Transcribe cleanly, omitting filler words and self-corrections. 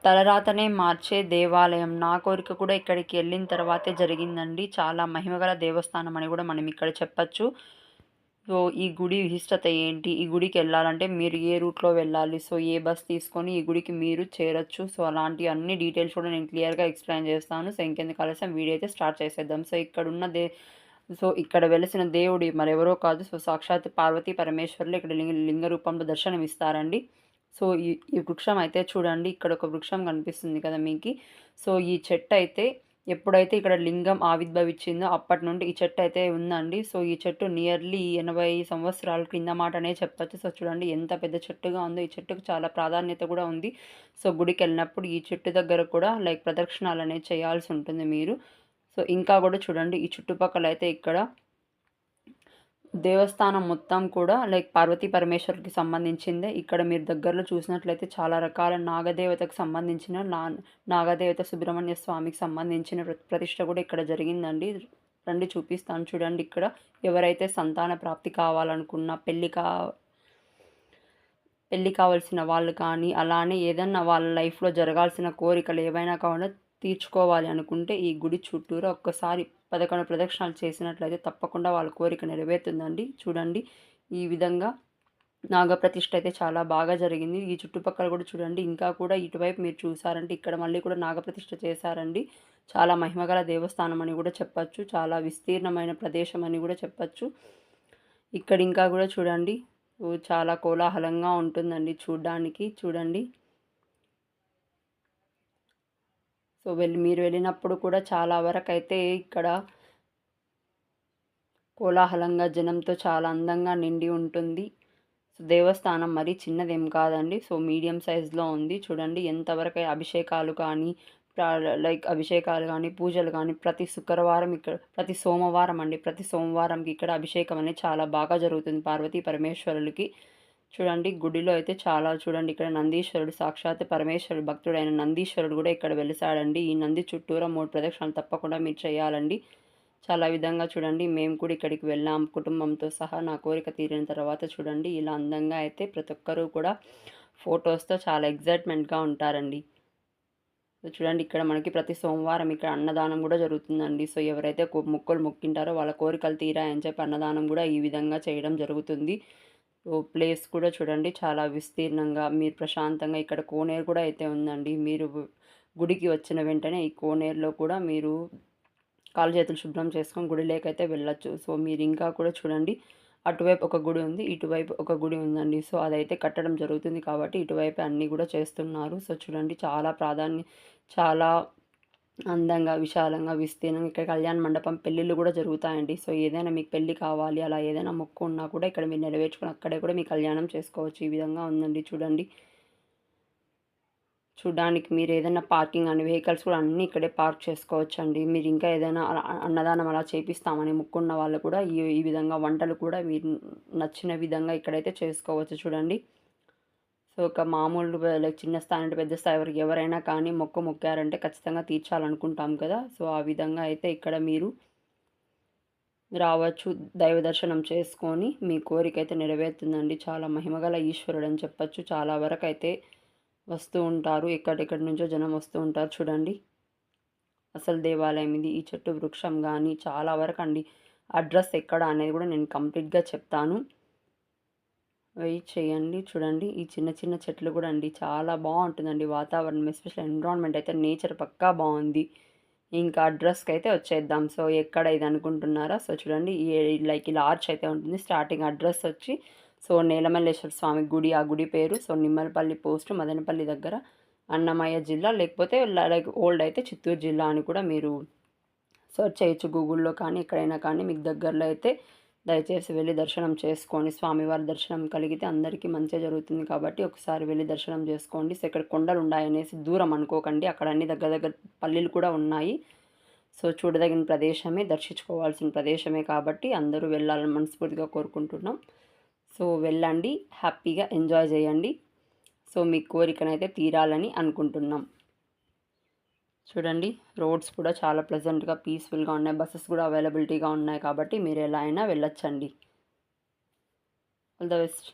తలరాతనే మార్చే దేవాలయం. నా కోరిక కూడా ఇక్కడికి వెళ్ళిన తర్వాతే జరిగిందండి. చాలా మహిమగల దేవస్థానం అని కూడా మనం ఇక్కడ చెప్పచ్చు. సో, ఈ గుడి విశిష్టత ఏంటి? ఈ గుడికెళ్ళాలంటే మీరు ఏ రూట్‌లో వెళ్ళాలి? సో, ఏ బస్ తీసుకొని ఈ గుడికి మీరు చేరొచ్చు. సో, అలాంటి అన్ని డీటెయిల్స్ కూడా నేను క్లియర్‌గా ఎక్స్‌ప్లెయిన్ చేస్తాను. సో, ఇంకెందుకు ఆలస్యం వీడియో అయితే స్టార్ట్ చేసేద్దాం. సో, ఇక్కడ వెలిసిన దేవుడు మరెవరో కాదు. సో, సాక్షాత్తు పార్వతీ పరమేశ్వరులు ఇక్కడ లింగ రూపంలో దర్శనమిస్తారండి. సో, ఈ ఈ వృక్షం అయితే చూడండి. ఇక్కడ ఒక వృక్షం కనిపిస్తుంది కదా మీకి. సో, ఈ చెట్టయితే ఎప్పుడైతే ఇక్కడ లింగం ఆవిర్భవించిందో అప్పటి నుండి ఈ చెట్టు అయితే ఉందండి. సో, ఈ చెట్టు నియర్లీ 80 సంవత్సరాల కింద మాటనే చెప్పొచ్చు. సో, చూడండి ఎంత పెద్ద చెట్టుగా ఉందో. ఈ చెట్టుకు చాలా ప్రాధాన్యత కూడా ఉంది. సో, గుడికెళ్ళినప్పుడు ఈ చెట్టు దగ్గర కూడా ప్రదక్షిణాలనేవి చేయాల్సి ఉంటుంది మీరు. సో, ఇంకా కూడా చూడండి ఈ చుట్టుపక్కల అయితే ఇక్కడ దేవస్థానం మొత్తం కూడా పార్వతీ పరమేశ్వరుడికి సంబంధించిందే. ఇక్కడ మీరు దగ్గరలో చూసినట్లయితే చాలా రకాల నాగదేవతకు సంబంధించిన నాగదేవత సుబ్రహ్మణ్య స్వామికి సంబంధించిన ప్రతిష్ట కూడా ఇక్కడ జరిగిందండి. రండి చూపిస్తాను చూడండి. ఇక్కడ ఎవరైతే సంతాన ప్రాప్తి కావాలనుకున్న పెళ్ళి కావాల్సిన వాళ్ళు కానీ, అలానే ఏదన్నా వాళ్ళ లైఫ్‌లో జరగాల్సిన కోరికలు ఏవైనా కావాలన్నా తీర్చుకోవాలి అనుకుంటే ఈ గుడి చుట్టూరా ఒక్కసారి 11 ప్రదక్షిణాలు చేసినట్లయితే తప్పకుండా వాళ్ళ కోరిక నెరవేరుతుందండి. చూడండి ఈ విధంగా నాగప్రతిష్ఠ అయితే చాలా బాగా జరిగింది. ఈ చుట్టుపక్కల కూడా చూడండి. ఇంకా కూడా ఇటువైపు మీరు చూసారంటే ఇక్కడ మళ్ళీ కూడా నాగప్రతిష్ఠ చేశారండి. చాలా మహిమగల దేవస్థానం అని కూడా చెప్పచ్చు. చాలా విస్తీర్ణమైన ప్రదేశం అని కూడా చెప్పచ్చు. ఇక్కడ ఇంకా కూడా చూడండి చాలా కోలాహలంగా ఉంటుందండి చూడ్డానికి. చూడండి. సో, మీరు వెళ్ళినప్పుడు కూడా చాలా వరకైతే ఇక్కడ కోలాహలంగా జనంతో చాలా అందంగా నిండి ఉంటుంది. సో, దేవస్థానం మరీ చిన్నదేం కాదండి. సో, మీడియం సైజులో ఉంది. చూడండి ఎంతవరకు అభిషేకాలు కానీ, అభిషేకాలు కానీ, పూజలు కానీ ప్రతి సోమవారంకి ఇక్కడ అభిషేకం అనేది చాలా బాగా జరుగుతుంది పార్వతీ పరమేశ్వరులకి. చూడండి గుడిలో అయితే చాలా చూడండి ఇక్కడ నందీశ్వరుడు సాక్షాత్ పరమేశ్వరుడు భక్తుడైన నందీశ్వరుడు కూడా ఇక్కడ వెలిసాడండి. ఈ నంది చుట్టూరా 3 ప్రదక్షిణాలు తప్పకుండా మీరు చేయాలండి. చాలా విధంగా చూడండి మేము కూడా ఇక్కడికి వెళ్ళాం కుటుంబంతో సహా. నా కోరిక తీరిన తర్వాత చూడండి ఇలా అందంగా అయితే ప్రతి ఒక్కరూ కూడా ఫొటోస్తో చాలా ఎగ్జైట్మెంట్గా ఉంటారండి. సో, చూడండి ఇక్కడ మనకి ప్రతి సోమవారం ఇక్కడ అన్నదానం కూడా జరుగుతుందండి. సో, ఎవరైతే మొక్కులు మొక్కింటారో వాళ్ళ కోరికలు తీరాయని చెప్పి అన్నదానం కూడా ఈ విధంగా చేయడం జరుగుతుంది. సో, ప్లేస్ కూడా చూడండి చాలా విస్తీర్ణంగా మీరు ప్రశాంతంగా ఇక్కడ కోనేరు కూడా అయితే ఉందండి. మీరు గుడికి వచ్చిన వెంటనే ఈ కోనేరులో కూడా మీరు కాళ్ళు చేతులు శుభ్రం చేసుకొని గుడిలోకైతే వెళ్ళొచ్చు. సో, మీరు ఇంకా కూడా చూడండి అటువైపు ఒక గుడి ఉంది. ఇటువైపు ఒక గుడి ఉందండి. సో, అదైతే కట్టడం జరుగుతుంది కాబట్టి ఇటువైపు అన్నీ కూడా చేస్తున్నారు. సో, చూడండి చాలా అందంగా, విశాలంగా, విస్తీర్ణంగా ఇక్కడ కళ్యాణ మండపం పెళ్ళిళ్ళు కూడా జరుగుతాయండి. సో, ఏదైనా మీకు పెళ్ళి కావాలి అలా ఏదైనా మొక్కు ఉన్నా కూడా ఇక్కడ మీరు నెరవేర్చుకొని అక్కడే కూడా మీ కళ్యాణం చేసుకోవచ్చు. ఈ విధంగా ఉందండి చూడండి. చూడ్డానికి మీరు ఏదైనా పార్కింగ్ అని వెహికల్స్ కూడా అన్నీ ఇక్కడే పార్క్ చేసుకోవచ్చండి. మీరు ఇంకా ఏదైనా అన్నదానం అలా చేపిస్తామని మొక్కున్న వాళ్ళు కూడా ఈ విధంగా వంటలు కూడా మీరు నచ్చిన విధంగా ఇక్కడైతే చేసుకోవచ్చు చూడండి. సో, ఒక మామూలు చిన్న స్థాయి నుండి పెద్ద స్థాయి వరకు ఎవరైనా కానీ మొక్కారంటే ఖచ్చితంగా తీర్చాలనుకుంటాం కదా! సో, ఆ విధంగా అయితే ఇక్కడ మీరు రావచ్చు. దైవ దర్శనం చేసుకొని మీ కోరికైతే నెరవేరుతుందండి. చాలా మహిమగల ఈశ్వరుడని చెప్పచ్చు. చాలా వరకైతే వస్తూ ఉంటారు. ఎక్కడెక్కడి నుంచో జనం వస్తూ ఉంటారు చూడండి. అసలు దేవాలయం ఇది. ఈ చెట్టు వృక్షం గానీ చాలా వరకండి. అడ్రస్ ఎక్కడ అనేది కూడా నేను కంప్లీట్‌గా చెప్తాను. వెయిట్ చేయండి. చూడండి ఈ చిన్న చిన్న చెట్లు కూడా అండి చాలా బావుంటుందండి వాతావరణం. ఎస్పెషల్లీ ఎన్విరాన్మెంట్ అయితే నేచర్ పక్కా బావుంది. ఇంకా అడ్రస్‌కైతే వచ్చేద్దాం. సో, ఎక్కడ ఇది అనుకుంటున్నారా? సో, చూడండి ఇలా ఆర్చ్ అయితే ఉంటుంది. స్టార్టింగ్ అడ్రస్ వచ్చి సో, నీలమల్లేశ్వర స్వామి గుడి. ఆ గుడి పేరు సో, నిమ్మలపల్లి పోస్ట్ మదనపల్లి దగ్గర అన్నమయ్య జిల్లా. లేకపోతే ఓల్డ్ అయితే చిత్తూరు జిల్లా అని కూడా మీరు సెర్చ్ చేయొచ్చు గూగుల్‌లో కానీ, ఎక్కడైనా కానీ మీకు దగ్గరలో అయితే దయచేసి వెళ్ళి దర్శనం చేసుకోండి. స్వామివారి దర్శనం కలిగితే అందరికీ మంచే జరుగుతుంది కాబట్టి ఒకసారి వెళ్ళి దర్శనం చేసుకోండి. సో, ఇక్కడ కొండలు ఉన్నాయనేసి దూరం అనుకోకండి. అక్కడ అన్ని దగ్గర దగ్గర పల్లీలు కూడా ఉన్నాయి. సో, చూడదగిన ప్రదేశమే, దర్శించుకోవాల్సిన ప్రదేశమే కాబట్టి అందరూ వెళ్ళాలని మనస్ఫూర్తిగా కోరుకుంటున్నాం. సో, వెళ్ళండి హ్యాపీగా ఎంజాయ్ చేయండి. సో, మీ కోరికనైతే తీరాలని అనుకుంటున్నాం. చూడండి రోడ్స్ కూడా చాలా ప్లెజెంట్‌గా, పీస్‌ఫుల్‌గా ఉన్నాయి. బసెస్ కూడా అవైలబిలిటీగా ఉన్నాయి కాబట్టి మీరు ఎలా అయినా వెళ్ళొచ్చండి. All the best.